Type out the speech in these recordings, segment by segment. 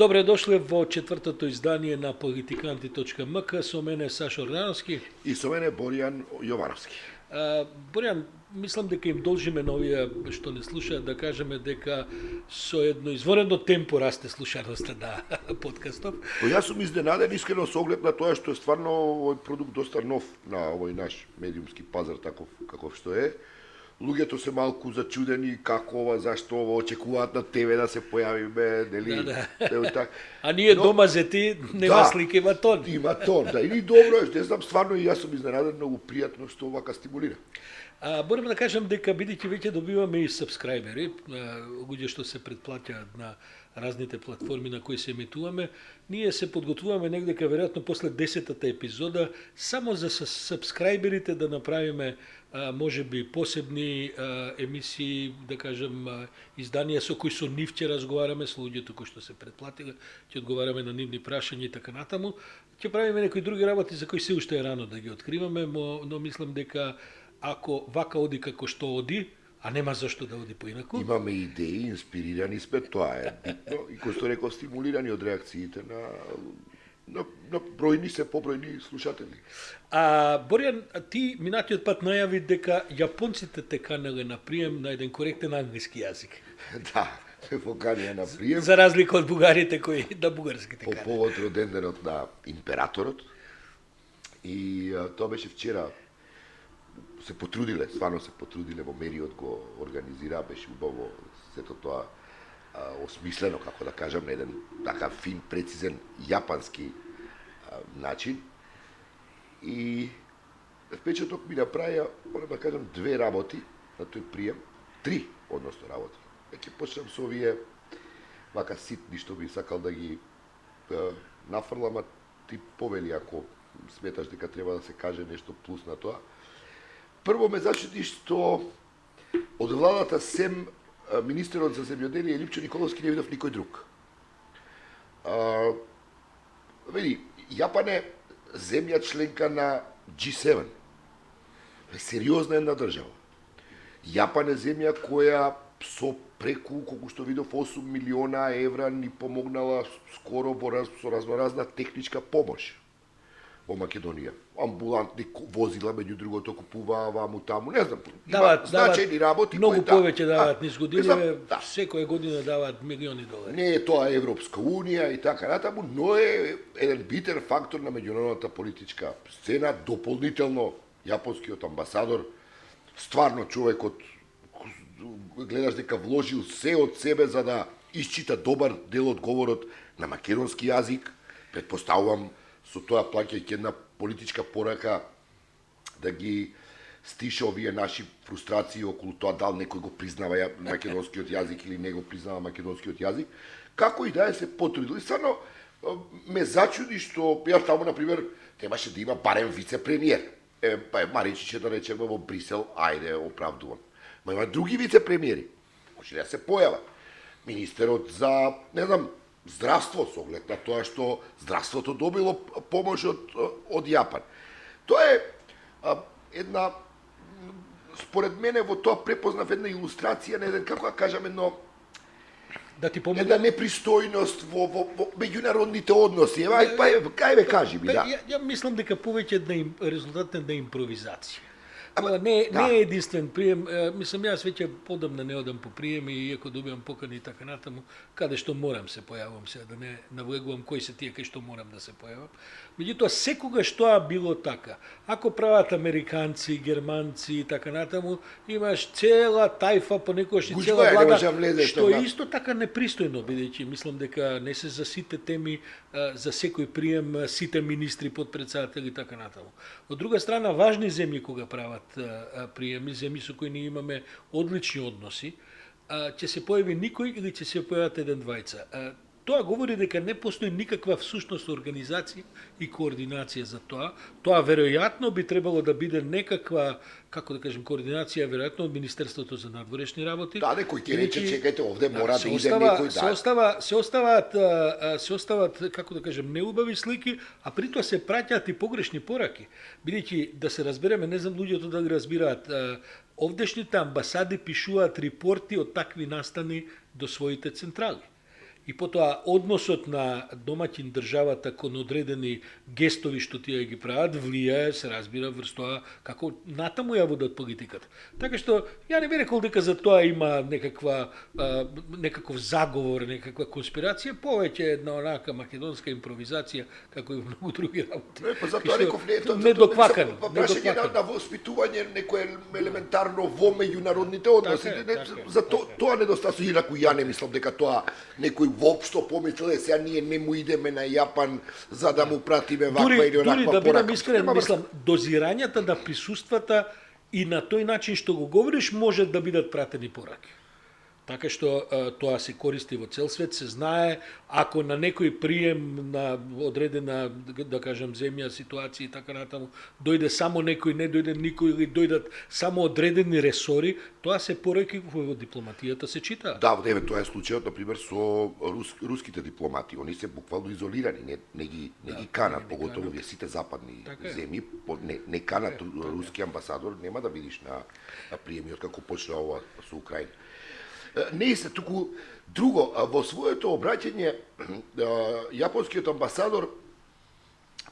Добре дошли во четвртото издание на Политиканти.мк, со мене Сашо Ордановски. И со мене Боријан Јовановски. Боријан, мислам дека им должиме на овие што не слушаат да кажеме дека со едно изворено темпо расте слушаноста на подкастов. Јас сум изненаден искрено со оглед на тоа што е стварно овој продукт доста нов на овој наш медиумски пазар таков каков што е. Луѓето се малку зачудени како ова, зашто ова, очекуваат на тебе да се појавиме, нели? Да. А ние дома зети нема слика, има тон. Има тон, да, или добро, не знам, стварно и јас сум изненаден, многу пријатно што овака стимулира. Морам да кажам дека бидејќи веќе добиваме и сабскрајбери, луѓе што се претплаќаат на разните платформи на кои се емитуваме, ние се подготвуваме негдека веројатно после 10-та епизода само за сабскрајберите да направиме можеби посебни емисии, да кажем, изданија со кои со нив ќе разговараме, со луѓето кои што се претплатиле, ќе одговараме на нивни прашања и така натаму. Ќе правиме некои други работи за кои се уште е рано да ги откриваме, но мислам дека ако вака оди како што оди, а нема зашто да оди поинаку. Имаме идеи, инспирирани сме, тоа е битно и кој што реков стимулирани од реакциите на бројни се побројни слушатели. Боријан, ти минатиот пат најави дека јапонците те канеле на прием на еден коректен англиски јазик. Да, поканија на прием. За разлика од бугарите кои на бугарски те канеле. По повод роденденот на императорот. И тоа беше вчера. Се потрудиле, стварно се потрудиле, во Мериот го организира, беше убаво сето тоа осмислено, како да кажам, на еден така фин, прецизен јапански начин. И впечаток ми направија, морам да кажам, две работи на тој прием, три, односно работи. Ќе почнам со овие вака ситни што би сакал да ги нафрлам, а ти повели ако сметаш дека треба да се каже нешто плюс на тоа. Прво ме зачуди што од владата сем министерот за земјоделие Липчо Николовски не видов никој друг. Види, Јапан е земја членка на G7. Сериозна една држава. Јапан е земја која со преку, колку што видов, 8 милиона евра ни помогнала скоро со разноразна техничка помош во Македонија. Амбулантни возила, меѓу другото, купуваа ваму таму, не знам. Даваат значајни работи многу кои повеќе даваат низ години, да. секоја година даваат милиони долари. Не е тоа Европска унија и така натаму, но е еден битен фактор на меѓународната политичка сцена, дополнително јапонскиот амбасадор, стварно човекот гледаш дека вложил се од себе за да исчита добар дел од говорот на македонски јазик. Предпоставувам со тоа плаќајќи една политичка порака да ги стише овие наши фрустрации околу тоа дали некој го признава македонскиот јазик или не го признава македонскиот јазик, како и да е се потрудил. И стварно ме зачуди што јас таму на пример требаше да има барем вице-премиер. Па Маричич да речеме во Брисел, ајде оправдувам. Ма има други вице-премиери. Може да се појава. Министерот за, не знам, здравство, со оглед на тоа што здравството добило помош од Јапан. Тоа е една, според мене, во тоа препознав една илустрација на еден, како да кажам, да ти помогне една непристојност во меѓународните односи. Кај кажи ми, да. Ја мислам дека повеќе резултат на импровизација. Не е единствен прием, мислам јас веќе подамна не одам по приеми, иако добивам покани и така натаму, каде што морам се појавам сега, да не навлегувам кои се тие кај што морам да се појавам. Меѓутоа, секогаш тоа било така. Ако прават американци, германци и така натаму, имаш цела тајфа, понекогаш и цела влада, што е исто така непристојно, бидејќи мислам дека не се за сите теми, за секој прием, сите министри, подпредседатели и така натаму. Од друга страна, важни земји кога прават приеми, земји со кои ние имаме одлични односи, ќе се појави никој или ќе се појават еден-двајца. Тоа говори дека не постои никаква всушност организација и координација за тоа. Тоа веројатно би требало да биде некаква, како да кажем, координација веројатно од Министерството за надворешни работи. Да, некој ќе рече, чекајте, овде мора да иде некој се остават, како да кажем, неубави слики, а при тоа се праќаат и погрешни пораки. Бидејќи, да се разбереме, не знам луѓето да ги разбираат, овдешните амбасади пишуваат репорти од такви настани до своите централи. и потоа односот на домаќин државата кон одредени гестови што тие ги прават влијае, се разбира, врз тоа како натаму ја водат политиката. Така што ја не би рекол дека за тоа има некаков заговор, некаква конспирација, повеќе една онака македонска импровизација како и многу други работи. Не, па затоа реков не е тоа недоквакано. Прашање на воспитување некое елементарно во меѓународните односи. За тоа недостатоци, инаку ја не мислам дека тоа некој воопшто помислил сега ние не му идеме на Јапан за да му пратиме ваква или онаква порака. Дури да бидам искрен, Нема мислам, дозирањата на присуствата и на тој начин што го говориш може да бидат пратени пораки. Така што тоа се користи во цел свет, се знае, ако на некој прием на одредена, да кажем, земја, ситуација и така натаму, дојде само некој, не дојде никој или дојдат само одредени ресори, тоа се пораки во дипломатијата се читаат. Да, тоа е случајот, например, со руските дипломати. Они се буквално изолирани, не ги канат, поготово вие сите западни земји, не канат руски амбасадор, нема да видиш на приемиот како почна ова со Украина. Не се туку друго, во своето обраќање јапонскиот амбасадор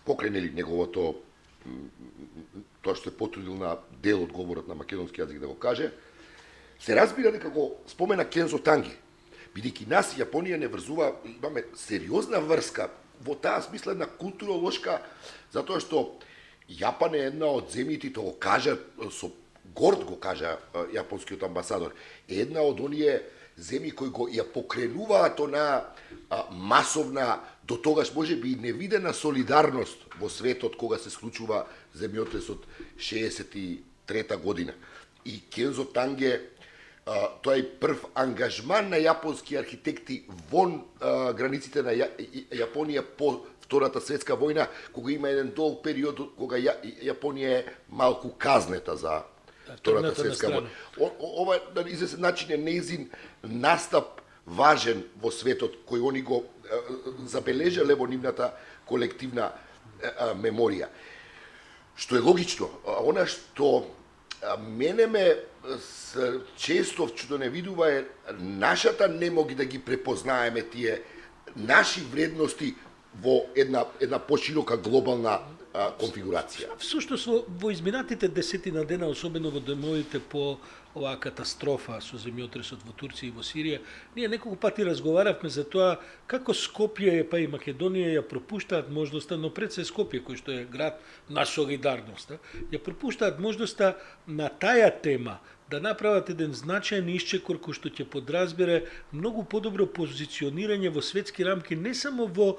покрај неговото тоа што се потрудил на дел од говорот на македонски јазик да го каже, се разбира дека го спомена Кензо Танге, бидејќи нас и Јапонија не врзува, имаме сериозна врска во таа смисла една културолошка, затоа што Јапан е една од земјите, тоа го кажа со горд го кажа јапонскиот амбасадор, е една од оние земји кои го ја покренуваат она масовна, до тогаш може би невидена солидарност во светот кога се склучува земјотресот 63 година. И Кензо Танге, тоа е прв ангажман на јапонски архитекти вон границите на Јапонија по Втората светска војна, кога има еден долг период кога Јапонија е малку казнета за Втората светска војна. Ова на известен начин е нејзин настап важен во светот кој они го забележале во нивната колективна меморија. Што е логично, она што мене ме често што не видува е нашата немоги да ги препознаеме тие наши вредности во една поширока глобална конфигурација. Всушност во изминатите десетина дена, особено во демовите по оваа катастрофа со земјотресот во Турција и во Сирија, ние неколку пати разговаравме за тоа како Скопје па и Македонија ја пропуштаат можноста, но пред се Скопје кој што е град на солидарноста, ја пропуштаат можноста на таа тема да направат еден значаен исчекор кој што ќе подразбере многу подобро позиционирање во светски рамки, не само во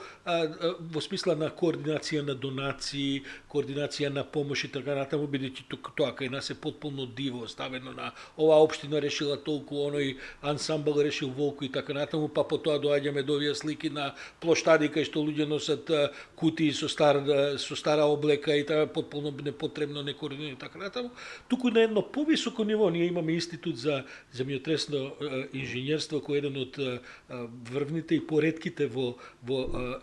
смисла на координација на донации, координација на помош и така натаму, бидејќи тоа кај нас е потполно диво оставено на оваа општина решила толку, оној ансамбл решил волку и така натаму, па потоа доаѓаме до овие слики на плоштади кај што луѓе носат кутии со стара облека и тоа потполно непотребно, некоординирано и така натаму. Туку на едно повисоко ниво ние имаме институт за земјотресно инженерство кој е еден од врвните и поретките во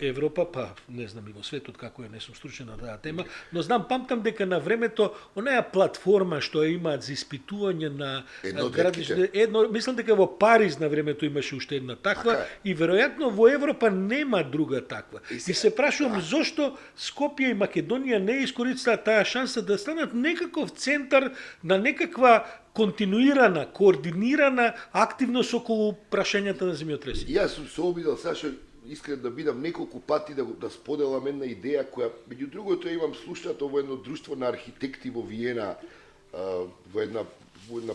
Европа, па не знам и во светот како е, не сум стручен на таа тема, но памтам дека на времето онаа платформа што ја имаат за испитување на градиште, мислам дека во Париз на времето имаше уште една таква и веројатно во Европа нема друга таква. И се прашувам зошто Скопје и Македонија не искористаа таа шанса да станат некаков центар на некаква континуирана, координирана активност околу прашањата на земјотреси. Јас сум се обидел, Сашо, искрен да бидам неколку пати да споделам една идеја која, меѓу другото, имам слушнато во едно друштво на архитекти во Виена, во една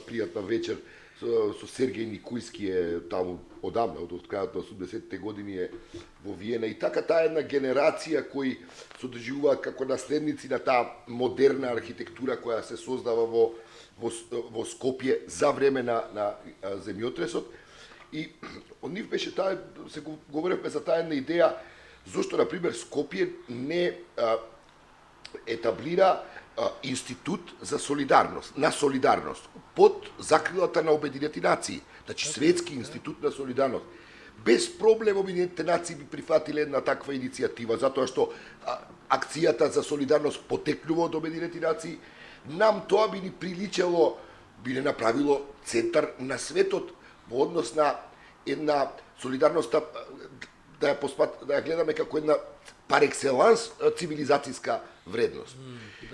пријатна вечер со Сергеј Никујски е таму одамна, од крајот на 80-те години е во Виена, и така таа една генерација кои содржуваат како наследници на таа модерна архитектура која се создава во Скопје за време на земјотресот. И од нив беше таа, се говоревме за таа една идеја, зошто, например, Скопје не етаблира институт за солидарност, на солидарност, под закрилата на Обединети нации, значи светски институт на солидарност. Без проблем Обединетите нации би прифатиле една таква иницијатива, затоа што акцијата за солидарност потекнува од Обединети нации, нам тоа би ни приличало, би не направило центар на светот во однос на една солидарноста да ја гледаме како една пар екселанс цивилизацијска вредност.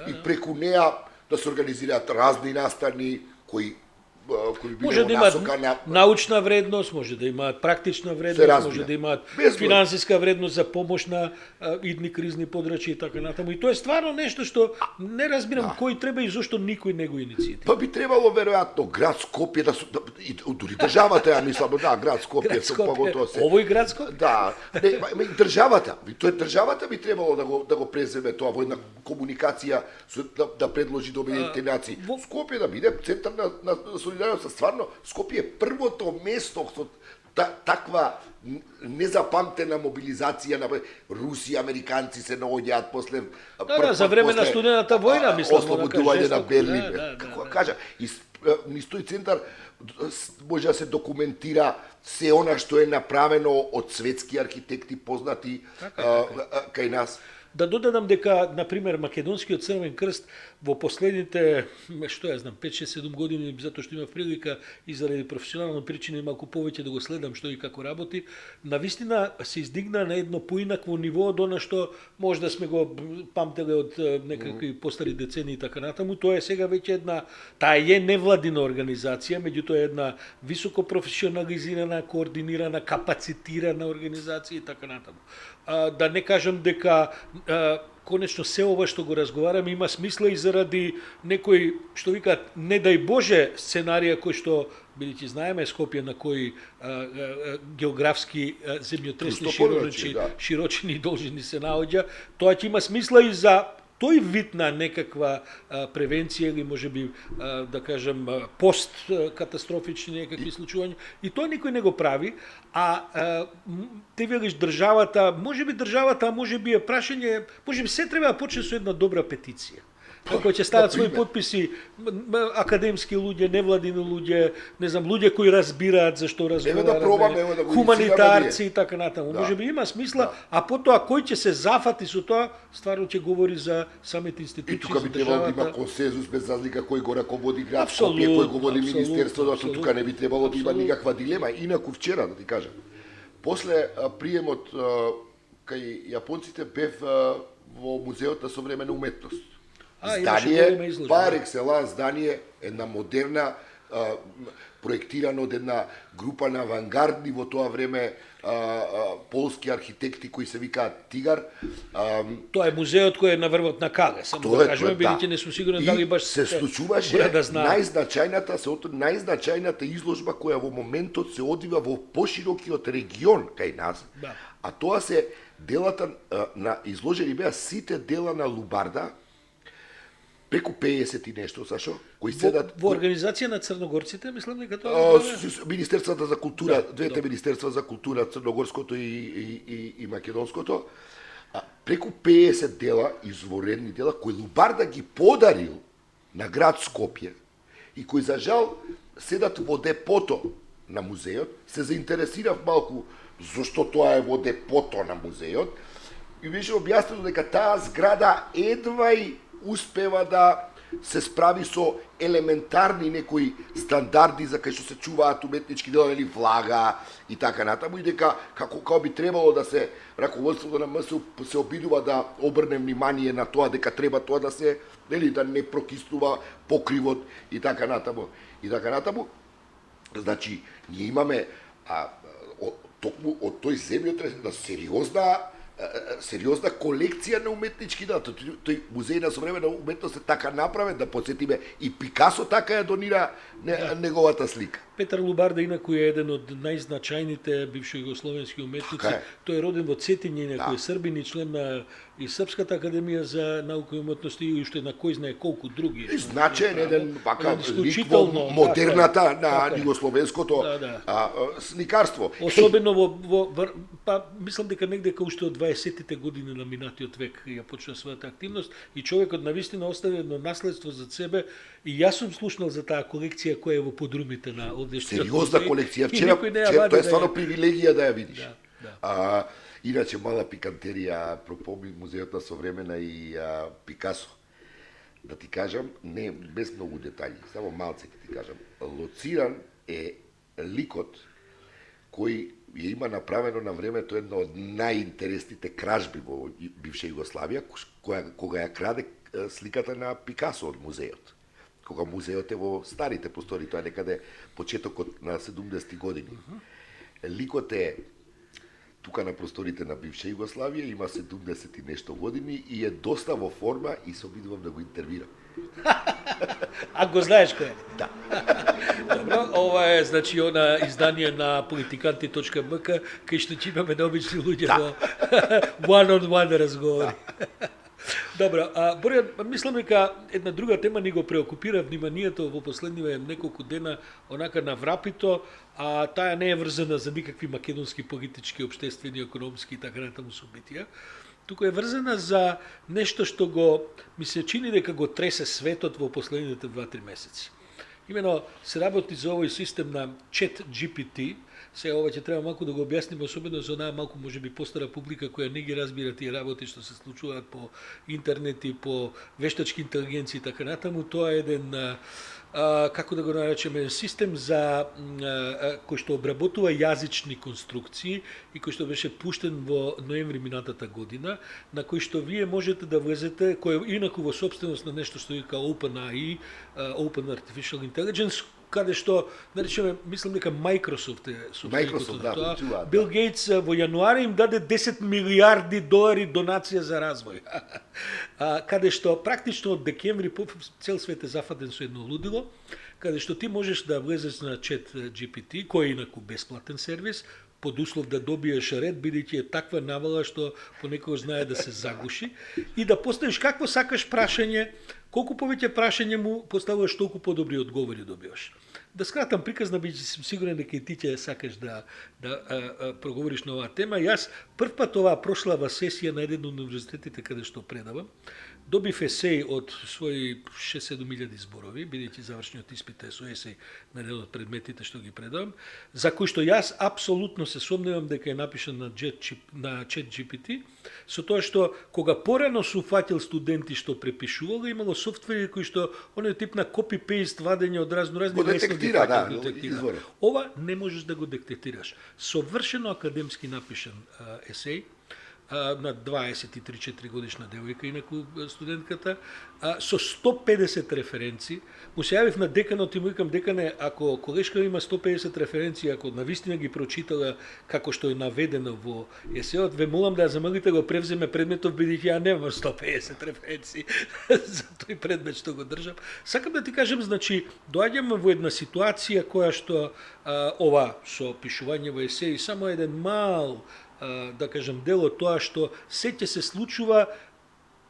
И преку неа да се организираат разни настани кои би Може да било имаат насока на научна вредност, може да имаат практична вредност, може да имаат финансиска вредност за помош на идни кризни подрачја и така натаму. И тоа е стварно нешто што не разбирам кој треба и зошто никој не го инициира. Па би требало веројатно град Скопје да и дури државата, ја мислам, да, град Скопје со поготово се. Овој град Скопје? Да, не, државата, тоа државата би требало да го преземе тоа во една комуникација да предложи до Обединетите нации. Скопје да биде центар на солидарност, стварно Скопје е првото место со таква незапамтена мобилизација на Русија, американци се наоѓаат после за време на студената војна, мислам, ослободување на Берлин. Како кажа, низ тој центар може да се документира се она што е направено од светски архитекти познати кај нас. Да додадам дека, например, Македонскиот Црвен крст во последните, што ја знам, 5-6-7 години, затоа што имав прилика и заради професионални причини малку повеќе да го следам што и како работи, навистина се издигна на едно поинакво ниво од она што може да сме го памтеле од некакви постари децени и така натаму. Тоа е сега веќе една, таа е невладина организација, меѓутоа е една високо професионализирана, координирана, капацитирана организација и така натаму. Да не кажам дека конечно се ова што го разговараме има смисла и заради некој, што викаат, не дај Боже сценарија кој што, бидејќи знаеме Скопје на кои географски земјотресни широчини и должини се наоѓа, тоа ќе има смисла и за тој вид на некаква превенција или можеби да кажем пост катастрофични некакви случувања и тоа никој не го прави, ти велиш државата, а можеби е прашање, можеби се треба да почне со една добра петиција. Како ќе стават своји подписи академски луѓе, невладини луѓе, не знам, луѓе кои разбираат за што разговараме, хуманитарци и така натаму. Можеби има смисла, а потоа кој ќе се зафати со тоа, стварно ќе говори за самите институции. И тука би требало да има консензус без разлика кој го раководи град Скопје, кој го води министерството, што тука не би требало да има никаква дилема. Инаку вчера, да ти кажам, после приемот кај јапонците бев во Музеот на современа уметност. Здание, пар екселанс здание, една модерна, проектирано од една група на авангардни во тоа време полски архитекти кои се викаат Тигар. Тоа е музеот кој е на врвот на Кале, само да кажеме, бидејќи не сум сигурен дали баш се случуваше најзначајната изложба која во моментот се одвива во поширокиот регион кај нас. А тоа се делата на изложени беа сите дела на Лубарда, преку 50 и нешто, Сашо, кои седат во организација на црногорците, мислам дека тоа Министерствата за култура, двете министерства за култура, црногорското и македонското, преку 50 дела, изворедни дела, кои Лубарда ги подарил на град Скопје и кои за жал седат во депото на музеот, се заинтересирав малку зошто тоа е во депото на музеот и беше објаснено дека таа зграда едвај успева да се справи со елементарни некои стандарди за кај што се чуваат уметнички дела, или влага и така натаму, и дека како би требало да се раководството на МСУ се обидува да обрне внимание на тоа дека треба тоа да се, нели, да не прокиснува покривот и така натаму. И така натаму, значи ние имаме токму од тој земјотрес на сериозна колекција на уметнички дела. Тој музеј на современа уметност е така направен, да подсетиме и Пикасо така ја донира неговата слика. Петар Лубарда инаку е еден од најзначајните бивши југословенски уметници. Тој е роден во Цетиње, инаку е србин и член на и Српската академија за наука и уметности и уште на кој знае колку други. Значаен еден вака лик во модерната на југословенското сликарство. Особено па мислам дека негде уште од 20-тите години на минатиот век ја почна својата активност и човекот навистина остави едно наследство за себе и јас сум слушнал за таа колекција која е во подрумите на овдешниот. Сериозна колекција. Вчера тоа е стварно привилегија да ја видиш. Иначе мала пикантерија пропоми музеот на современа и Пикасо. Да ти кажам, не без многу детаљи, само малце ќе ти кажам. Лоциран е ликот кој ја има направено на времето една од најинтересните кражби во бивша Југославија, кога ја краде сликата на Пикасо од музеот. Кога музеот е во старите простори, тоа некаде почетокот на 70-ти години. Ликот е тука на просторите на бивша Југославија, има 70 и нешто години и е доста во форма и се обидувам да го интервирам. А го знаеш кој е? Да. Добро, ова е значи она издание на politikanti.mk кај што ќе имаме необични луѓе во one-on-one разговори. Добро, Борјан, мислам дека една друга тема ни го преокупира вниманието во последниве неколку дена онака на врапито, а таа не е врзана за никакви македонски политички, општествени, економски и така натаму собитија. Туку е врзана за нешто што ми се чини дека го тресе светот во последните 2-3 месеци. Имено се работи за овој систем на ChatGPT. Сега ова ќе треба малку да го објасниме, особено за онаа малку можеби постара публика која не ги разбира тие работи што се случуваат по интернет и по вештачки интелигенција и така натаму. Тоа е еден како да го наречеме, систем за кој што обработува јазични конструкции и кој што беше пуштен во ноември минатата година, на кој што вие можете да влезете, кој е инаку во собственост на нешто што вика OpenAI, Open Artificial Intelligence, каде што, наречеме, мислам дека Microsoft е собственикот на тоа. Бил Гейтс во јануари им даде 10 милиарди долари донација за развој. Каде што практично од декември цел свет е зафатен со едно лудило, каде што ти можеш да влезеш на ChatGPT, кој е инаку бесплатен сервис, под услов да добиеш ред, бидејќи е таква навала што понекогаш знае да се загуши, и да поставиш какво сакаш прашање, колку повеќе прашање му поставуваш, толку подобри одговори добиваш. Да скратам приказна, бидејќи сум сигурен дека и ти ќе сакаш да проговориш на оваа тема. Јас прв пат оваа прошлава сесија на еден од универзитетите каде што предавам, добив есеј од своји 6-7 илјади зборови, бидејќи завршниот испит е со есеј на еден од предметите што ги предавам, за кој што јас апсолутно се сомневам дека е напишан на ChatGPT, со тоа што кога порано су фаќал студенти што препишувале, имало софтвери кои што оној тип на copy-paste вадење од разни места ги детектира. Ова не можеш да го детектираш. Совршено академски напишан есеј на 23-4 годишна девојка, инаку студентката, со 150 референци. Му се јавив на деканот и му викам: декане, ако колешка има 150 референции, ако навистина ги прочитала како што е наведено во есеот, ве молам да ја замолите го превземе предметов, бидејќи ја немам 150 референции за тој предмет што го држам. Сакам да ти кажем, значи, доаѓаме во една ситуација која што ова со пишување во есеи само еден мал, да кажем, дел од тоа што се ќе се случува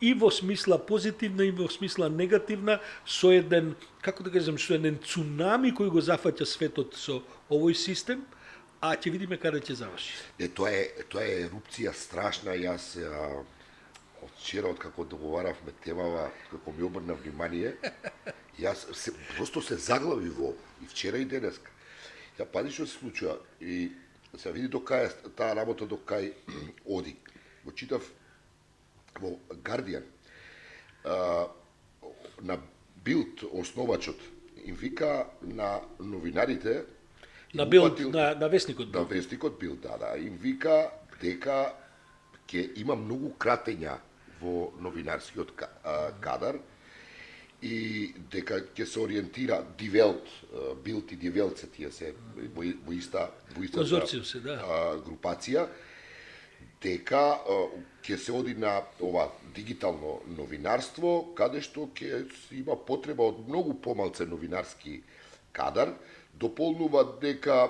и во смисла позитивна и во смисла негативна, со еден, како да кажем, со еден цунами кој го зафаќа светот со овој систем, а ќе видиме каде ќе заврши. Тоа е ерупција страшна. Јас од вчера, од како договаравме темава, како ми обрна внимание, јас просто се заглави во и вчера и денеска. Ја пази што се случува и се види до кај таа работа, до кај оди. Го читав во Guardian, на Билд, основачот, им вика на новинарите, на Билд, на вестникот Билд. На вестникот Билд, да, им вика дека ќе има многу кратења во новинарскиот кадар и дека ќе се ориентира Die Welt, Билд и Die Welt се тие се во иста конзорциум се, да, групација, дека ќе се оди на ова дигитално новинарство, каде што ќе има потреба од многу помалце новинарски кадар. Дополнува дека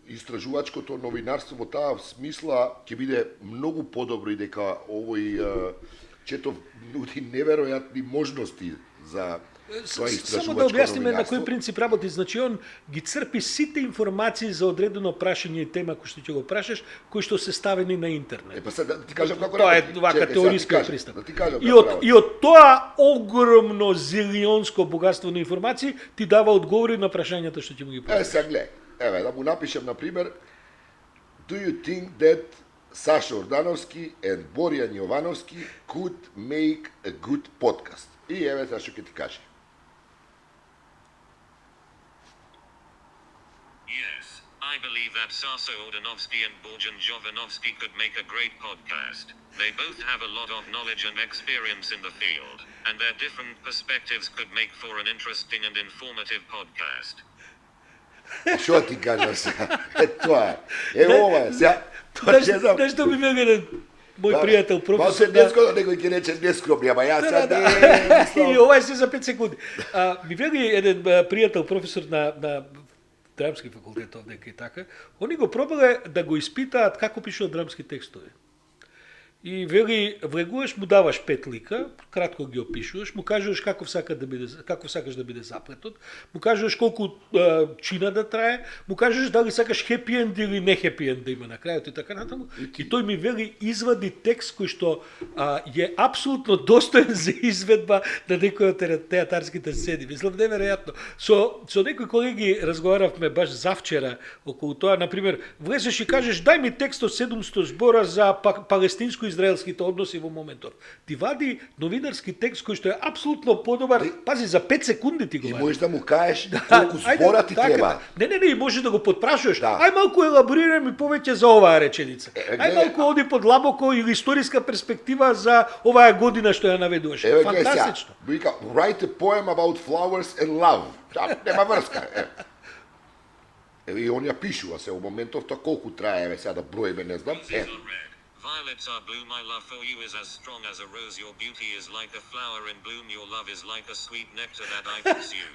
истражувачкото новинарство во таа смисла ќе биде многу подобро и дека овој Четов нуди неверојатни можности за тоа истражувачко Само да објасниме на новинарство. кој принцип работи. Значи, он ги црпи сите информации за одредено прашање и тема кој што ќе го прашаш, кои што се ставени на интернет. Па сега да ти кажам како Тоа е работи. вака теориска пристап. Да ти кажам И од тоа огромно зилионско богатство на информации ти дава одговори на прашањата што ќе му ги поставиш. Сега гледај, еве да му напишем на пример: Do you think that Саша Ордановски and Боријан Јовановски could make a good podcast? И еве сега што ќе ти каже. Yes, I believe that Saso Ordanovsky and Borjan Jovanovsky could make a great podcast. They both have a lot of knowledge and experience in the field, and their different perspectives could make for an interesting and informative podcast. Što ti kažem сега? Тоа е. Ова е. Сега, тоа ќе знам. Нешто ми вели еден мој пријател, Па професор. се нескоро некој ќе рече нескромни, ама јас сега не... И ова е се за 5 секунди. Ми вели еден пријател, професор на драмски факултет овде и така, они го пробале да го испитаат како пишуваат драмски текстови. И вели, влегуваш, му даваш 5 лика, кратко ги опишуваш, му кажуваш како сакаш да биде заплетот, му кажуваш колку чина да трае, му кажуваш дали сакаш хепи енд или не хепи енд да има на крајот и така натаму. И тој ми вели извади текст кој што е апсолутно достоен за изведба на некој од театарските сцени. Мислам, неверојатно. Со некои колеги разговаравме баш завчера околу тоа, например, влезеш и кажеш дај ми текст од 700 збора за палестинско-израелските односи во моментов. Ти вади новинарски текст кој што е апсолутно подобар, пази за 5 секунди ти го И вади. можеш да му кажеш колку збора ти треба. Не, може да го подпрашуваш. Да. Ај малку елаборирай ми повеќе за оваа реченица. Ај гледај, малку оди подлабоко или историска перспектива за оваа година што ја наведуваш. Еве гледај сега. Фантастично. Вика, write a poem about flowers and love. Нема врска. Еве и он ја пишува се во моментов, тоа колку трае, еве сега да броиме, не знам. Roses are red. Violets are blue. My love for you is as strong as a rose. Your beauty is like a flower in bloom. Your love is like a sweet nectar that I pursue.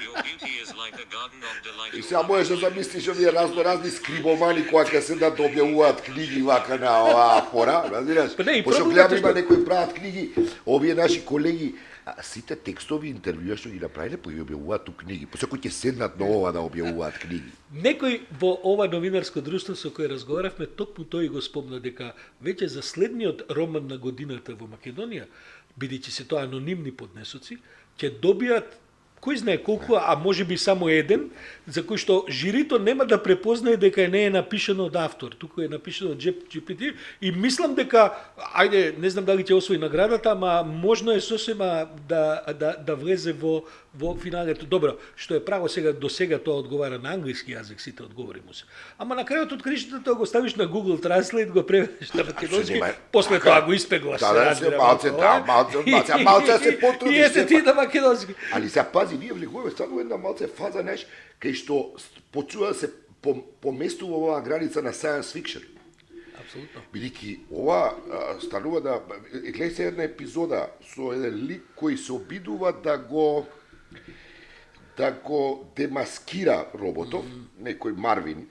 Your beauty is like a garden of delight. И сега можеш да замислиш овие разни скрибомани кои ќе се да објавуваат книги вака на оваа фора, разбираш? Па не, и Пошто проблемот е гледам има што- некои прават книги, овие наши колеги, сите текстови интервјуа што ги направиле, па ги објавуваат у книги. Па секој ќе седнат на ова да објавуваат книги. Некој во ова новинарско друштво со кој разговаравме, токму тој го спомна дека веќе за следниот роман на годината во Македонија, бидејќи се тоа анонимни поднесоци, ќе добијат кој знае колку, а може би само еден, за кој што жирито нема да препознае дека не е напишано од автор, туку е напишано од GPT и мислам дека, ајде, не знам дали ќе освои наградата, ама можно е сосема да влезе во финалето. Добро, што е право сега, до сега тоа одговара на англиски јазик, сите одговори му се. Ама на крајот од кришата тоа го ставиш на Google Translate, го преведеш на македонски, нема- после така, тоа го испеглаш. да, се малце, малце се потрудиш, И ете ти сепак. на македонски. Али сега пази, ние влегуваме станува една малце фаза, знаеш, кај што почува да се поместува оваа граница на science fiction. Апсолутно. Бидејќи ова станува да... Гледај се една епизода со еден лик кој се обидува да го демаскира роботов, некој Марвин,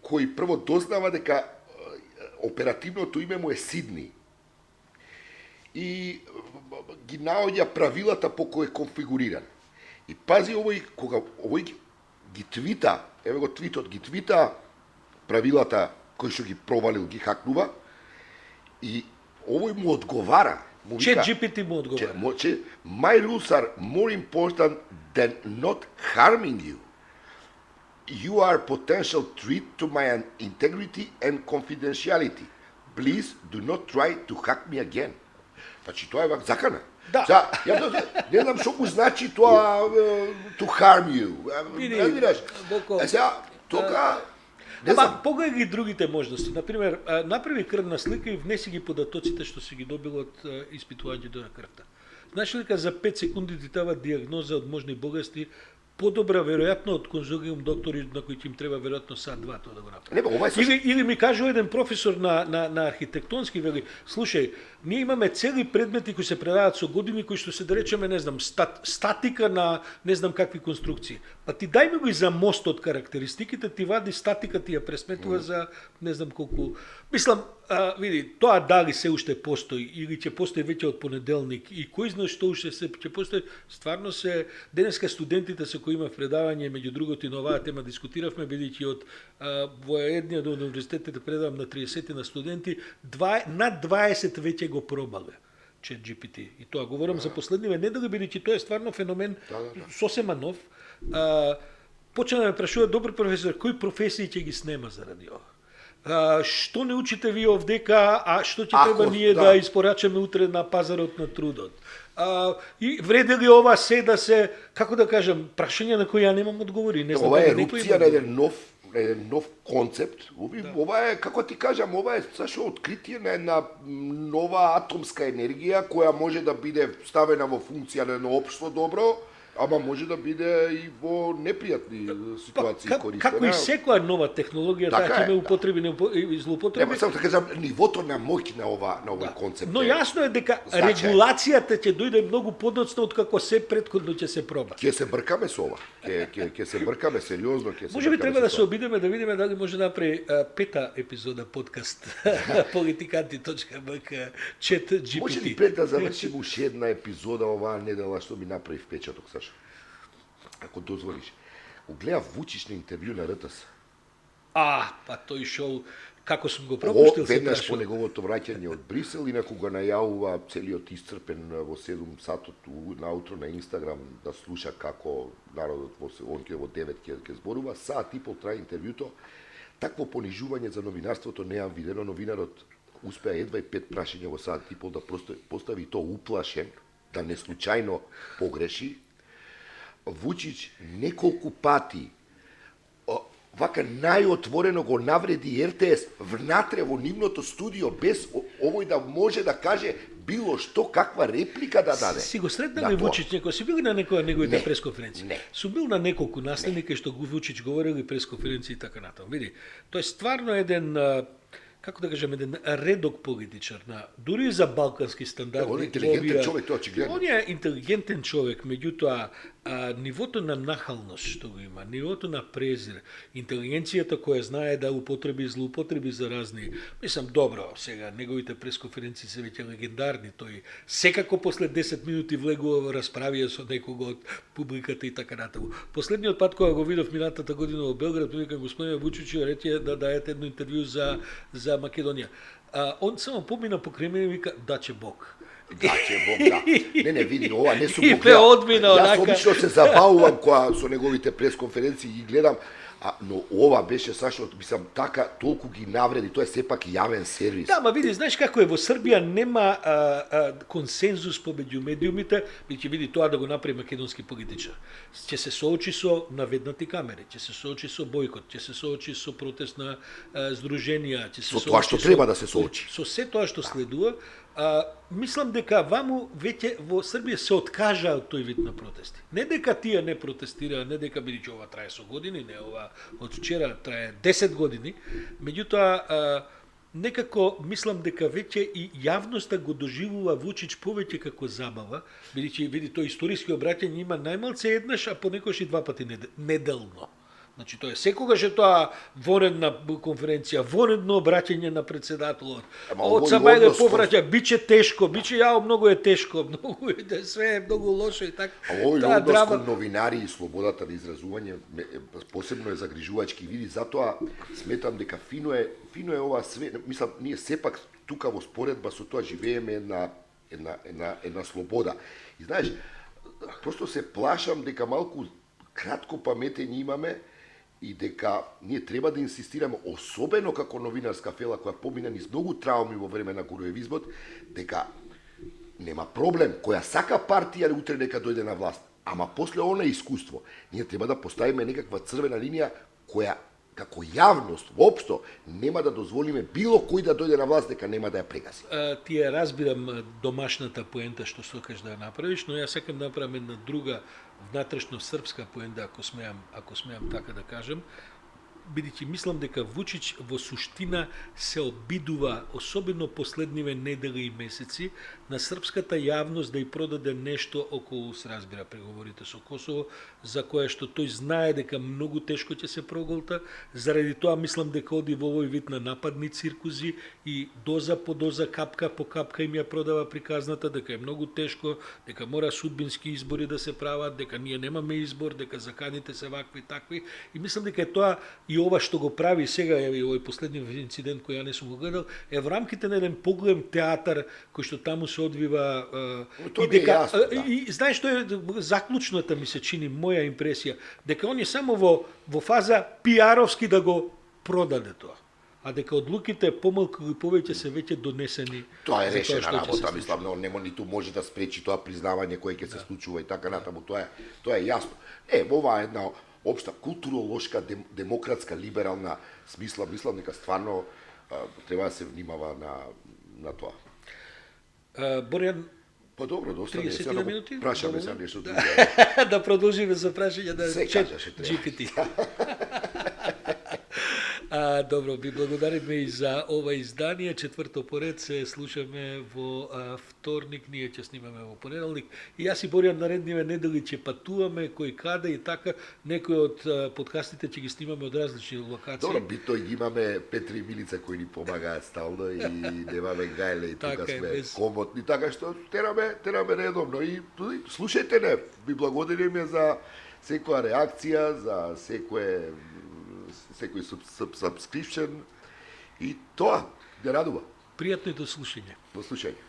кој прво дознава дека оперативното име му е Сидни. И ги наоѓа правилата по кои е конфигуриран. И пази овој, кога овој ги твита, еве го твитот, ги твита правилата кои што ги провалил, ги хакнува, и овој му одговара. Му Чет вика, GPT му одговара. My rules are more important than not harming you. You are a potential threat to my integrity and confidentiality. Please do not try to hack me again. Значи тоа е вак закана. Да. Сега, не знам што му значи тоа to harm you. Види, Разбираш? Боко, Сега, тога не Ама знам. погледај ги другите можности. Например, направи крвна слика и внеси ги податоците што си ги добил од испитувањето на крвта. Знаеш ли дека за 5 секунди ти дава диагноза од можни болести подобра веројатно од конзилиум доктори на кои ќе им треба веројатно сат-два тоа да го направи. Не, бе, ова е Или ми кажува еден професор на архитектонски, вели, слушај, ние имаме цели предмети кои се предаваат со години, кои што се да речеме, не знам, статика на не знам какви конструкции. Па ти дај ми го и за мостот карактеристиките, ти вади статика, ти ја пресметува за не знам колку. Мислам, види, тоа дали се уште постои или ќе постои веќе од понеделник и кој знае што уште се ќе постои, стварно се денеска студентите со кои имав предавање, меѓу другото и на оваа тема дискутиравме, бидејќи од во едниот од универзитетите предавам на 30 на студенти, над 20 веќе го пробале Chat GPT. И тоа говорам за последниве недели, бидејќи тоа е стварно феномен сосема нов. Почна да ме прашува, добро професор, кои професии ќе ги снема заради ова? Што не учите ви овдека, а што ќе Ако, треба ние да. да испорачаме утре на пазарот на трудот? И вреди ли ова се да се, како да кажам, прашања на кои ја немам одговори. Не знам Ова е дали некој ерупција има на одговор. еден нов концепт. Ова е, како ти кажам, ова е сашо откритие на една нова атомска енергија која може да биде ставена во функција на едно општо добро, ама може да биде и во непријатни ситуации користена. Како и секоја нова технологија, Така таа ќе е, има да. употреби и злоупотреби. Нема само да кажам, нивото на моќ на овој концепт. Но јасно е дека Значајно. регулацијата ќе дојде многу подоцна од како се претходно ќе се проба. Ќе се бркаме со ова. Ќе се бркаме сериозно, ќе се Може би бркаме треба да со се тоа. обидеме да видиме дали може да направи пета епизода подкаст politikanti.bk чет GPT. Може ли пред да завршиме уште една епизода оваа недела што ми направи впечаток, Сашо? Ако дозволиш. Го гледав Вучич на интервју на РТС. Па тој шоу, како сум го пропуштил се Веднаш по прашувам. неговото враќање од Брисел, инаку го најавува целиот исцрпен во 7 сатот наутро на Инстаграм да слуша како народот он ќе во 9 ќе зборува. Саат и пол трае интервјуто. Такво понижување за новинарството неам видено. Новинарот успеа едва и 5 прашања во саат и пол да постави то уплашен, да не случајно погреши. Вучич неколку пати вака најотворено го навреди РТС внатре во нивното студио без овој да може да каже било што, каква реплика да даде. Си го сретнал На ли тоа. Вучич некој? Си бил на некоја неговите Не. пресконференции? Не. Сум бил на неколку наставника што го Вучич говорил и пресконференции и така натаму. Види, тој е стварно еден како да кажем, еден редок политичар на дури за балкански стандарди. Он е интелигентен човек, тоа очигледно. Он е интелигентен човек, меѓутоа нивото на нахалност што го има, нивото на презир, интелигенцијата која знае да употреби и злоупотреби за разни. Мислам, добро, сега неговите пресконференции се веќе легендарни, тој секако после 10 минути влегува во расправија со некого од публиката и така натаму. Последниот пат кога го видов минатата година во Белград, му викам господине Вучичу, рече да дајете едно интервју за Македонија. Он само помина покрај мене и вика даче Бог. Да, че Бог, да. Не, види, ова не сум И го гледал. одмина, Јас онака. обично се забавувам кога со неговите пресконференции ги гледам, но ова беше Сашо, мислам, така толку ги навреди, тоа е сепак јавен сервис. Да, ма види, знаеш како е, во Србија нема консензус помеѓу медиумите, бидејќи види тоа да го направи македонски политичар. Ќе се соочи со наведнати камери, ќе се соочи со бойкот, ќе се соочи со протест на здруженија, ќе се Со тоа што треба да се соочи. Со се тоа што следува, мислам дека ваму веќе во Србија се откажа од тој вид на протести. Не дека тие не протестираа, не дека бидејќи ова трае со години, не ова од вчера трае 10 години, меѓутоа некако мислам дека веќе и јавноста го доживува Вучич повеќе како забава, бидејќи види тој историски обраќање има најмалце еднаш, а понекогаш и 2 пати неделно. Значи тоа е секогаш е тоа вонредна конференција, вонредно обраќање на председателот. Ама Од овој Самајле однос повраќа, биче тешко, биче многу е тешко, многу е све е многу лошо и така. А овој Таа однос драма- кон новинари и слободата на изразување посебно е загрижувачки. Види, затоа сметам дека фино е ова све. Мислам, ние сепак тука во споредба со тоа живееме една слобода. И знаеш, просто се плашам дека малку кратко паметење имаме и дека ние треба да инсистираме, особено како новинарска фела која помина низ многу трауми во време на Груевизмот, дека нема проблем, која сака партија утре нека дојде на власт, ама после она искуство, ние треба да поставиме некаква црвена линија која како јавност воопшто нема да дозволиме било кој да дојде на власт дека нема да ја прегази. Ти ја разбирам домашната поента што сакаш да ја направиш, но јас сакам да направам една друга внатрешно српска поента, ако смеам така да кажам, бидејќи мислам дека Вучич во суштина се обидува, особено последниве недели и месеци, на српската јавност да ја продаде нешто околу, се разбира, преговорите со Косово, за кое што тој знае дека многу тешко ќе се проголта, заради тоа мислам дека оди во овој вид на нападни циркузи и доза по доза, капка по капка им ја продава приказната, дека е многу тешко, дека мора судбински избори да се прават, дека ние немаме избор, дека заканите се вакви и такви. И мислам дека е тоа и ова што го прави сега, и овој последни инцидент кој ја не сум го гледал, е во рамките на еден поголем театар кој што таму се одвива Тоа и ми е дека јасно, да. и знаеш што е заклучната ми се чини моја импресија, дека он е само во фаза пиаровски да го продаде тоа. а дека одлуките помалку или повеќе се веќе донесени. Тоа е за решена што ќе се работа, случи. мислам, но нема ниту може да спречи тоа признавање кое ќе се случува и така натаму, тоа е јасно. Ова е една општа културолошка, демократска, либерална смисла, мислам дека стварно треба да се внимава на тоа. Боријан, Па добро, доста 30 минути? Прашаме Доволно? се нешто друго. да продолжиме со прашање на Се кажеше треба. GPT. Добро, ви благодариме и за ова издание. Четврто поред се слушаме во вторник, ние ќе снимаме во понеделник. И јас и Боријан наредниве недели ќе патуваме кој каде и така. Некои од подкастите ќе ги снимаме од различни локации. Добро, битно ги имаме Петри и Милица кои ни помагаат стално и немаме гајле и тука Така е, сме без- комотни, така што тераме редовно и слушајте не, ви благодариме за секоја реакција, за секој subscription и тоа, не радува. Пријатно и до слушање. До слушање.